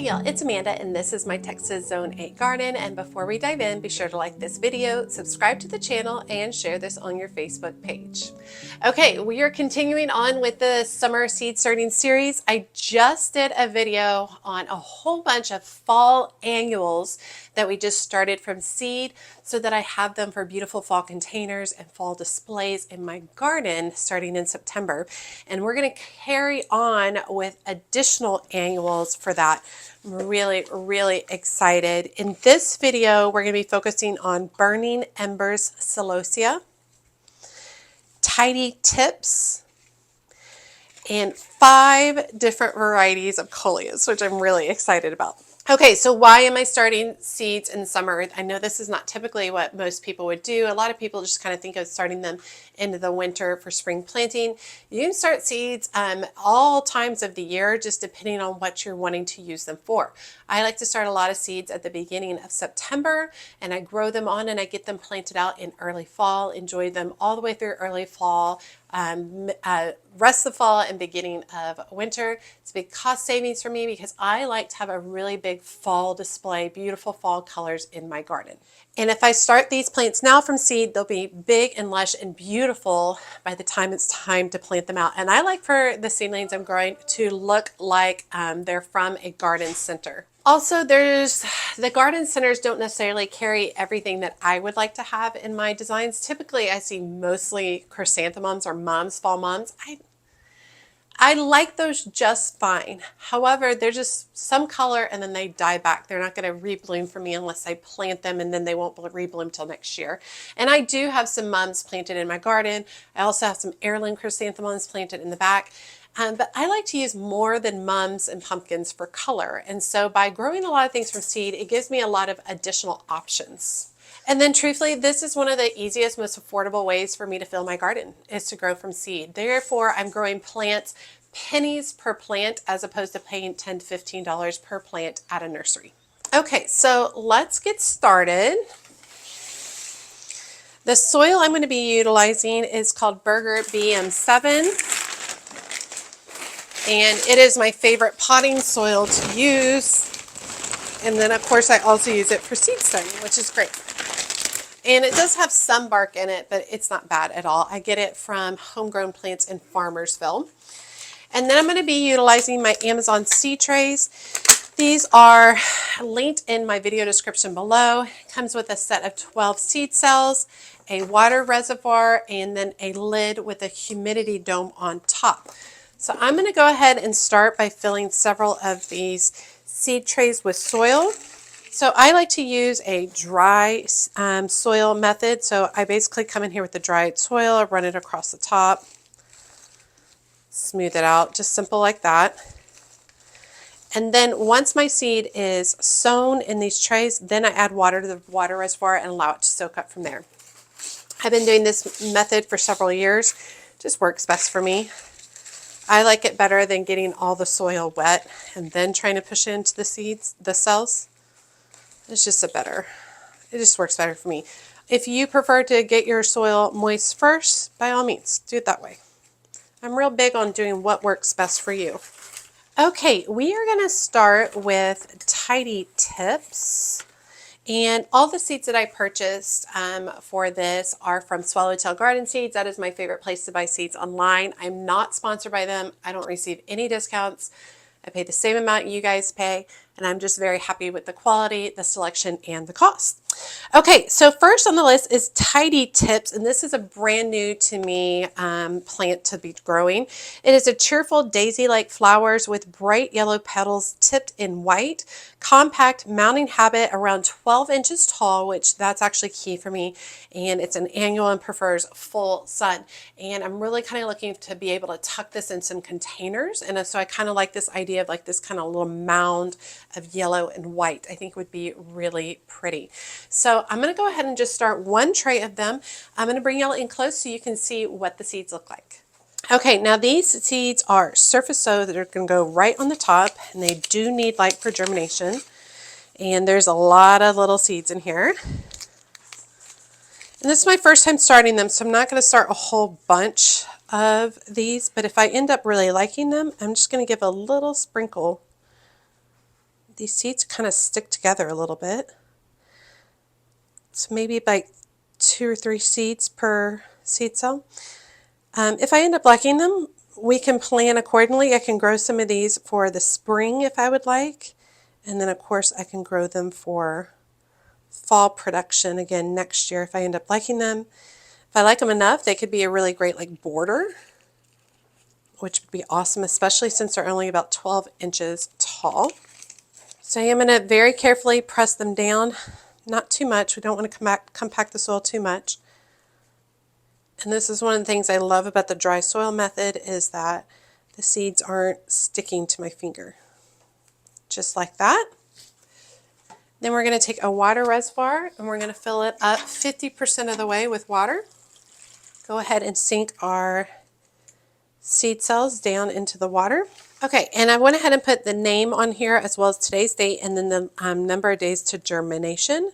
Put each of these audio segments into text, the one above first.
y'all, it's Amanda and this is my Texas Zone 8 garden, and before we dive in, be sure to like this video, subscribe to the channel, and share this on your Facebook page. Okay, we are continuing on with the summer seed starting series. I just did a video on a whole bunch of fall annuals that we just started from seed so that I have them for beautiful fall containers and fall displays in my garden starting in September. And we're going to carry on with additional annuals for that. I'm really excited. In this video, we're going to be focusing on Burning Embers Celosia, Tidy Tips, and 5 different varieties of Coleus, which I'm really excited about. Okay, so why am I starting seeds in summer? I know this is not typically what most people would do. A lot of people just kind of think of starting them into the winter for spring planting. You can start seeds all times of the year, just depending on what you're wanting to use them for. I like to start a lot of seeds at the beginning of September, and I grow them on and I get them planted out in early fall, enjoy them all the way through early fall, rest of the fall and beginning of winter. It's a big cost savings for me because I like to have a really big fall display, beautiful fall colors in my garden. And if I start these plants now from seed, they'll be big and lush and beautiful by the time it's time to plant them out. And I like for the seedlings I'm growing to look like they're from a garden center. Also, the garden centers don't necessarily carry everything that I would like to have in my designs. Typically, I see mostly chrysanthemums or mums, fall mums. I like those just fine. However, they're just some color and then they die back. They're not going to rebloom for me unless I plant them, and then they won't rebloom till next year. And I do have some mums planted in my garden. I also have some heirloom chrysanthemums planted in the back. But I like to use more than mums and pumpkins for color. And so by growing a lot of things from seed, it gives me a lot of additional options. And then truthfully, this is one of the easiest, most affordable ways for me to fill my garden is to grow from seed. Therefore, I'm growing plants pennies per plant as opposed to paying $10 to $15 per plant at a nursery. Okay, so let's get started. The soil I'm going to be utilizing is called Burger BM7. And it is my favorite potting soil to use. And then of course I also use it for seed starting, which is great. And it does have some bark in it, but it's not bad at all. I get it from Homegrown Plants in Farmersville. And then I'm going to be utilizing my Amazon seed trays. These are linked in my video description below. It comes with a set of 12 seed cells, a water reservoir, and then a lid with a humidity dome on top. So I'm going to go ahead and start by filling several of these seed trays with soil. So I like to use a dry soil method. So I basically come in here with the dried soil, run it across the top, smooth it out, just simple like that. And then once my seed is sown in these trays, then I add water to the water reservoir and allow it to soak up from there. I've been doing this method for several years. It just works best for me. I like it better than getting all the soil wet and then trying to push it into the seeds, the cells. It's just it just works better for me. If you prefer to get your soil moist first, by all means, do it that way. I'm real big on doing what works best for you. Okay, we are going to start with Tidy Tips. And all the seeds that I purchased for this are from Swallowtail Garden Seeds. That is my favorite place to buy seeds online. I'm not sponsored by them. I don't receive any discounts. I pay the same amount you guys pay, and I'm just very happy with the quality, the selection, and the cost. Okay, so first on the list is Tidy Tips, and this is a brand new to me plant to be growing. It is a cheerful daisy-like flowers with bright yellow petals tipped in white, compact mounting habit around 12 inches tall, which that's actually key for me, and it's an annual and prefers full sun. And I'm really kind of looking to be able to tuck this in some containers, and so I kind of like this idea of like this kind of little mound of yellow and white. I think would be really pretty. So I'm going to go ahead and just start one tray of them. I'm going to bring y'all in close so you can see what the seeds look like. Okay, now these seeds are surface sow that are going to go right on the top, and they do need light for germination. And there's a lot of little seeds in here. And this is my first time starting them, so I'm not going to start a whole bunch of these, but if I end up really liking them, I'm just going to give a little sprinkle these seeds kind of stick together a little bit. So maybe like 2 or 3 seeds per seed cell. If I end up liking them, we can plan accordingly. I can grow some of these for the spring if I would like. And then of course I can grow them for fall production again next year if I end up liking them. If I like them enough, they could be a really great like border, which would be awesome, especially since they're only about 12 inches tall. So I am going to very carefully press them down, not too much. We don't want to compact the soil too much. And this is one of the things I love about the dry soil method is that the seeds aren't sticking to my finger. Just like that. Then we're going to take a water reservoir and we're going to fill it up 50% of the way with water. Go ahead and sink our seed cells down into the water. Okay, and I went ahead and put the name on here as well as today's date and then the number of days to germination.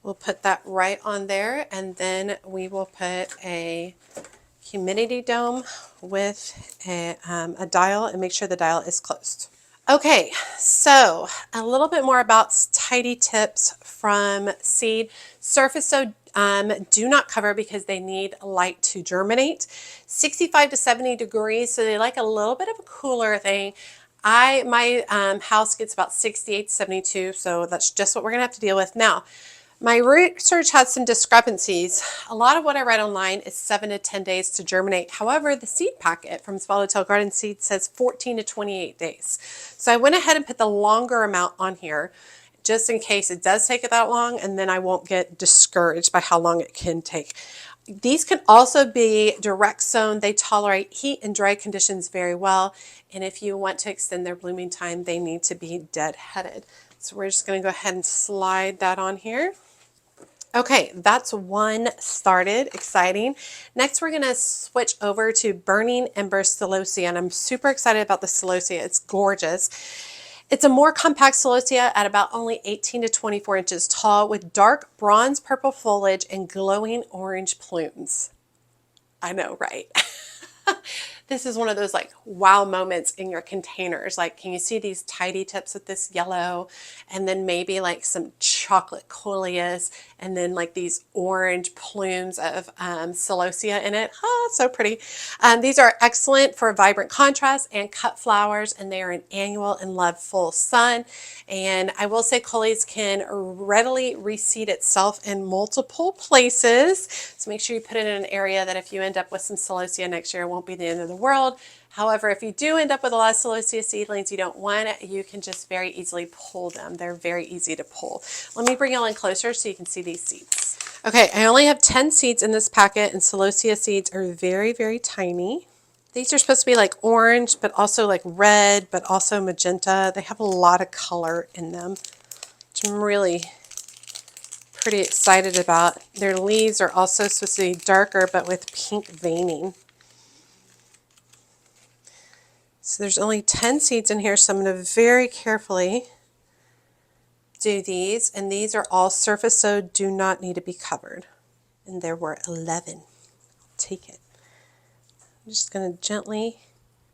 We'll put that right on there, and then we will put a humidity dome with a dial and make sure the dial is closed. Okay, so a little bit more about tidy tips from seed. Surface sow do not cover because they need light to germinate. 65 to 70 degrees, so they like a little bit of a cooler thing. My house gets about 68 to 72, so that's just what we're gonna have to deal with. Now, my research had some discrepancies. A lot of what I read online is 7 to 10 days to germinate. However, the seed packet from Swallowtail Garden Seeds says 14 to 28 days. So I went ahead and put the longer amount on here just in case it does take it that long, and then I won't get discouraged by how long it can take. These can also be direct sown. They tolerate heat and dry conditions very well. And if you want to extend their blooming time, they need to be deadheaded. So we're just going to go ahead and slide that on here. Okay, that's one started, exciting. Next, we're gonna switch over to Burning Ember Celosia, and I'm super excited about the Celosia. It's gorgeous. It's a more compact Celosia at about only 18 to 24 inches tall with dark bronze purple foliage and glowing orange plumes. I know, right? This is one of those like wow moments in your containers. Like, can you see these tidy tips with this yellow and then maybe like some chocolate Coleus and then like these orange plumes of Celosia in it. Oh, so pretty. These are excellent for vibrant contrast and cut flowers, and they are an annual and love full sun. And I will say Coleus can readily reseed itself in multiple places. So make sure you put it in an area that if you end up with some Celosia next year, it won't be the end of the world. However, if you do end up with a lot of Celosia seedlings you don't want, you can just very easily pull them. They're very easy to pull. Let me bring you in closer so you can see these seeds. Okay, I only have 10 seeds in this packet, and Celosia seeds are very, very tiny. These are supposed to be like orange, but also like red, but also magenta. They have a lot of color in them, which I'm really pretty excited about. Their leaves are also supposed to be darker, but with pink veining. So there's only 10 seeds in here, so I'm going to very carefully do these. And these are all surface sowed, do not need to be covered. And there were 11. Take it. I'm just going to gently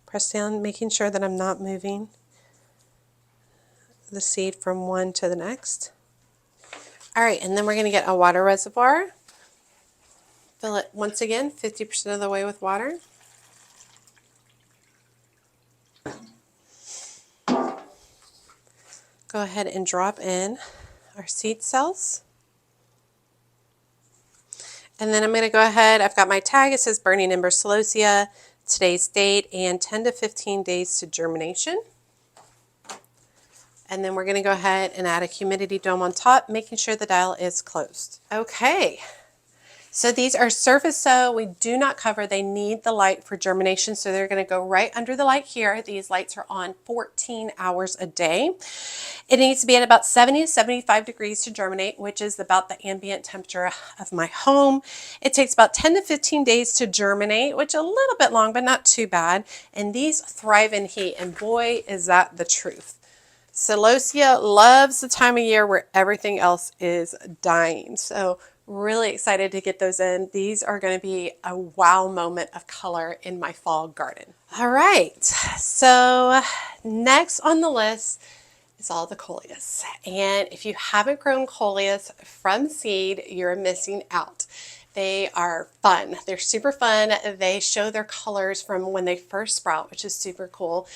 press down, making sure that I'm not moving the seed from one to the next. All right, and then we're going to get a water reservoir. Fill it once again 50% of the way with water. Go ahead and drop in our seed cells. And then I'm going to go ahead, I've got my tag, it says Burning Ember Celosia, today's date, and 10 to 15 days to germination. And then we're going to go ahead and add a humidity dome on top, making sure the dial is closed. Okay. So these are surface sow. We do not cover. They need the light for germination, so they're going to go right under the light here. These lights are on 14 hours a day. It needs to be at about 70 to 75 degrees to germinate, which is about the ambient temperature of my home. It takes about 10 to 15 days to germinate, which is a little bit long, but not too bad. And these thrive in heat, and boy, is that the truth. Celosia loves the time of year where everything else is dying. So really excited to get those in. These are going to be a wow moment of color in my fall garden. All right, so next on the list is all the Coleus. And if you haven't grown Coleus from seed, you're missing out. They are fun. They're super fun. They show their colors from when they first sprout, which is super cool.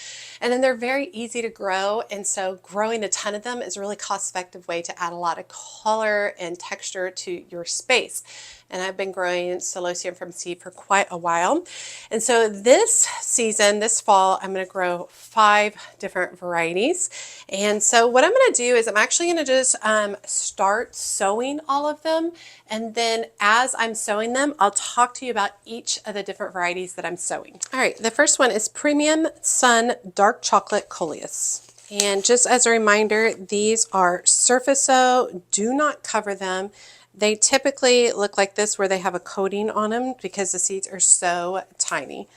And then they're very easy to grow. And so growing a ton of them is a really cost-effective way to add a lot of color and texture to your space. And I've been growing Celosia from seed for quite a while. And so this season, this fall, I'm going to grow 5 different varieties. And so what I'm going to do is I'm actually going to just start sowing all of them. And then as I'm sowing them, I'll talk to you about each of the different varieties that I'm sowing. All right, the first one is Premium Sun Dark Chocolate Coleus. And just as a reminder, these are surface sow. Do not cover them. They typically look like this where they have a coating on them because the seeds are so tiny.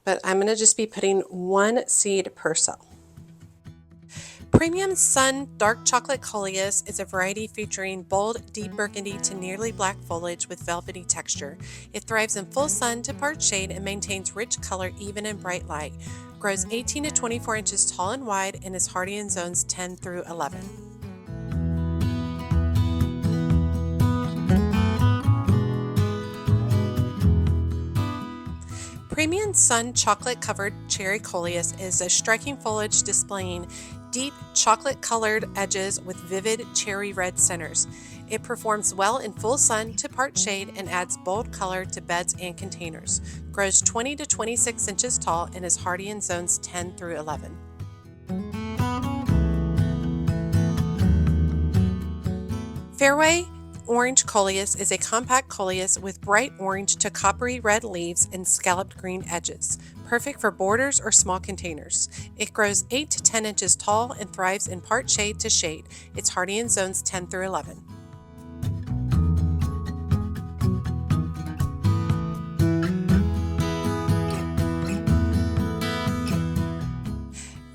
But I'm going to just be putting 1 seed per cell. Premium Sun Dark Chocolate Coleus is a variety featuring bold, deep burgundy to nearly black foliage with velvety texture. It thrives in full sun to part shade and maintains rich color even in bright light. Grows 18 to 24 inches tall and wide and is hardy in zones 10 through 11. Premium Sun Chocolate Covered Cherry Coleus is a striking foliage displaying deep chocolate-colored edges with vivid cherry red centers. It performs well in full sun to part shade and adds bold color to beds and containers. Grows 20 to 26 inches tall and is hardy in zones 10 through 11. Fairway Orange Coleus is a compact coleus with bright orange to coppery red leaves and scalloped green edges, perfect for borders or small containers. It grows 8 to 10 inches tall and thrives in part shade to shade. It's hardy in zones 10 through 11.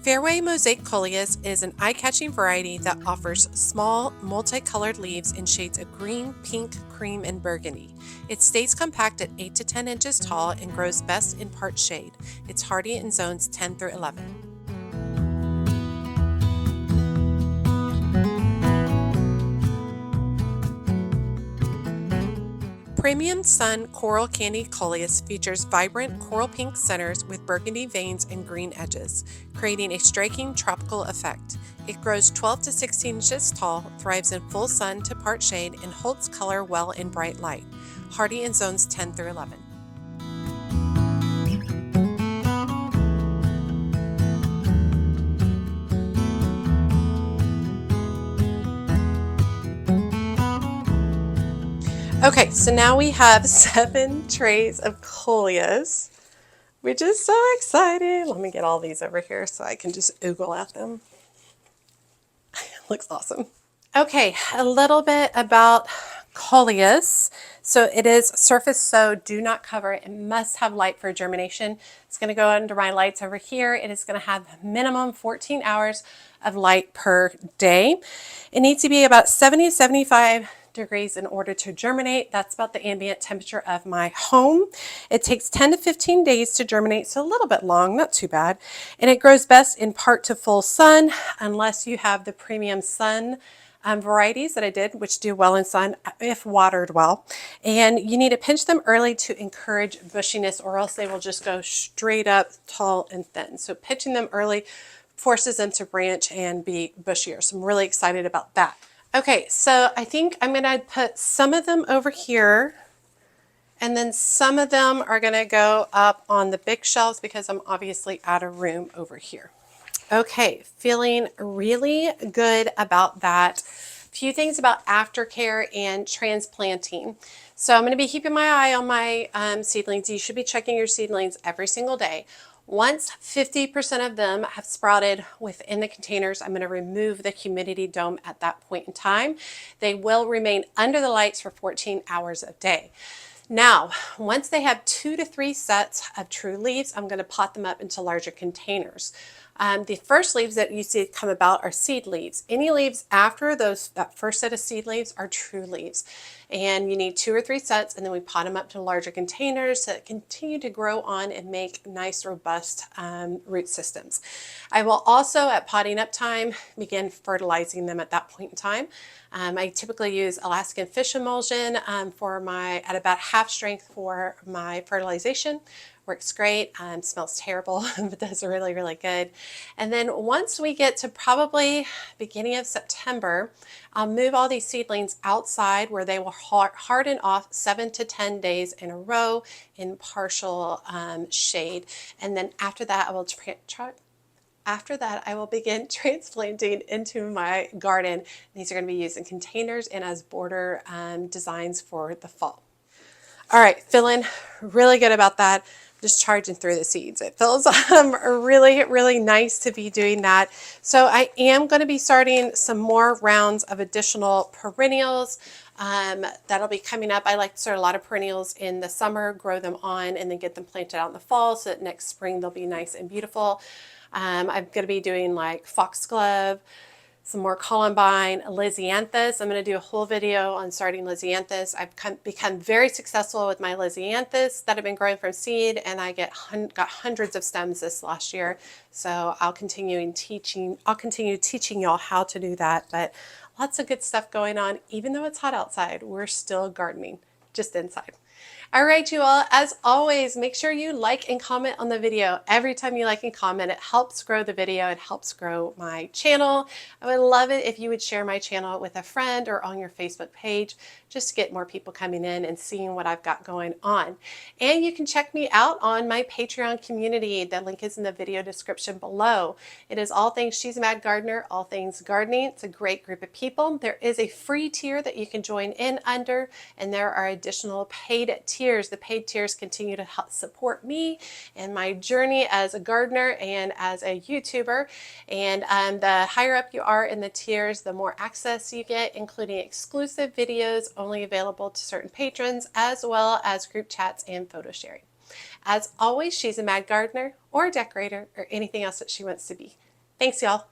Fairway Mosaic Coleus is an eye-catching variety that offers small, multicolored leaves in shades of green, pink, cream, and burgundy. It stays compact at 8 to 10 inches tall and grows best in part shade. It's hardy in zones 10 through 11. Premium Sun Coral Candy Coleus features vibrant coral pink centers with burgundy veins and green edges, creating a striking tropical effect. It grows 12 to 16 inches tall, thrives in full sun to part shade, and holds color well in bright light. Hardy in zones 10 through 11. Okay, so now we have 7 trays of Coleus, which is so exciting. Let me get all these over here so I can just oogle at them. Looks awesome. Okay, a little bit about Coleus. So it is surface sow, do not cover it. It must have light for germination. It's going to go under my lights over here. It is going to have minimum 14 hours of light per day. It needs to be about 70 to 75 degrees in order to germinate. That's about the ambient temperature of my home. It takes 10 to 15 days to germinate, so a little bit long, not too bad. And it grows best in part to full sun, unless you have the Premium Sun varieties that I did, which do well in sun if watered well. And you need to pinch them early to encourage bushiness, or else they will just go straight up tall and thin. So pinching them early forces them to branch and be bushier. So I'm really excited about that. Okay, so I think I'm going to put some of them over here, and then some of them are going to go up on the big shelves because I'm obviously out of room over here. Okay, feeling really good about that. A few things about aftercare and transplanting. So I'm going to be keeping my eye on my seedlings. You should be checking your seedlings every single day. Once 50% of them have sprouted within the containers, I'm going to remove the humidity dome at that point in time. They will remain under the lights for 14 hours a day. Now, once they have 2 to 3 sets of true leaves, I'm going to pot them up into larger containers. The first leaves that you see come about are seed leaves. Any leaves after that first set of seed leaves are true leaves. And you need 2 or 3 sets, and then we pot them up to larger containers that continue to grow on and make nice, robust root systems. I will also, at potting up time, begin fertilizing them at that point in time. I typically use Alaskan fish emulsion at about half strength for my fertilization. Works great, smells terrible, but does really, really good. And then once we get to probably beginning of September, I'll move all these seedlings outside where they will harden off 7 to 10 days in a row in partial shade. And then after that, I will begin transplanting into my garden. These are going to be used in containers and as border designs for the fall. All right, feeling really good about that. Just charging through the seeds. It feels really, really nice to be doing that. So I am going to be starting some more rounds of additional perennials. That'll be coming up. I like to start a lot of perennials in the summer, grow them on, and then get them planted out in the fall so that next spring they'll be nice and beautiful. I'm going to be doing like foxglove, some more columbine, lisianthus. I'm going to do a whole video on starting lisianthus. I've become very successful with my lisianthus that I've been growing from seed, and I got hundreds of stems this last year. So I'll continue teaching y'all how to do that. But lots of good stuff going on. Even though it's hot outside, we're still gardening, just inside. All right, you all, as always, make sure you like and comment on the video. Every time you like and comment, it helps grow the video. It helps grow my channel. I would love it if you would share my channel with a friend or on your Facebook page, just to get more people coming in and seeing what I've got going on. And you can check me out on my Patreon community. The link is in the video description below. It is all things She's a Mad Gardener, all things gardening. It's a great group of people. There is a free tier that you can join in under, and there are additional paid tiers. The paid tiers continue to help support me and my journey as a gardener and as a YouTuber. And the higher up you are in the tiers, the more access you get, including exclusive videos only available to certain patrons, as well as group chats and photo sharing. As always, she's a mad gardener or a decorator or anything else that she wants to be. Thanks, y'all.